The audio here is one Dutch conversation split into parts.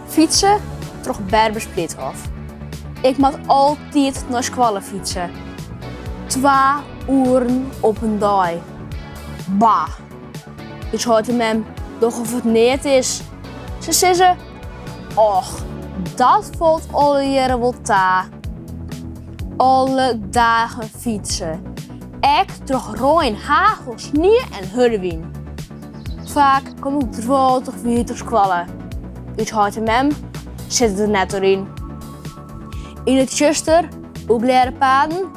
Fietsen terug Berbers Splithof. Ik moet altijd naar school fietsen. 2 uren op een dag. Bah. Ik hoorde hem doch of het niet is. Ze zeggen, och, dat valt alle jaren wel ta. Alle dagen fietsen. Ik terug rooien, hagel, sneeuw en hurwien. Vaak kom ik 20 minuten squallen. Ik hoorde hem, zit er net doorheen. In het juster, ook leren paden.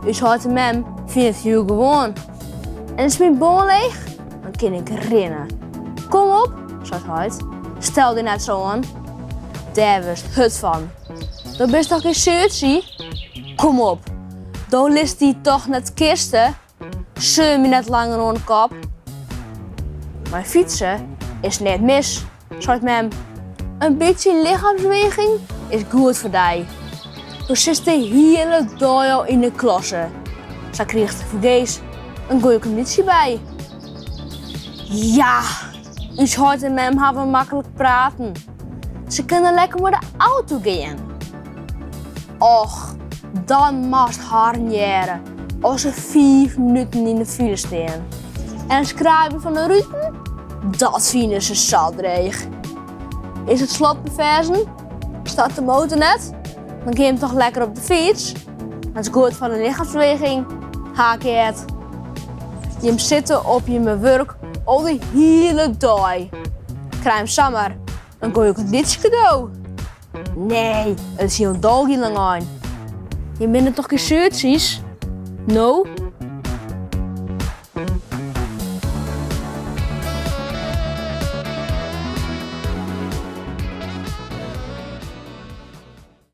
Ik hoorde hem, vind het heel gewoon. En is mijn boom leeg, dan kan ik rennen. Kom op, zei hij. Stel je net zo aan. Daar was het van. Dat is toch geen sutie? Kom op. Dan list die toch net kisten. Zeum je net langer aan de kop. Maar fietsen is net mis, zei mem. Een beetje lichaamsbeweging is goed voor jou. Je zit de hele dag al in de klasse. Ze kreeg vergees een goede conditie bij. Ja, ik hoorde mem hebben makkelijk praten. Ze kunnen lekker met de auto gaan. Och, dan moest haar jaren als ze 5 minuten in de file staan. En het schrijven van de route, dat vinden ze zadreig. Is het slot beversen? Staat de motor net? Dan ga je hem toch lekker op de fiets. Dat is goed van de lichaamsbeweging. Haak je het. Je hem zitten op je werk al de hele dag. Krijg hem samen een goede conditie cadeau. Nee, het is hier een dag lang aan. Je bent toch geen suitsies? Nou,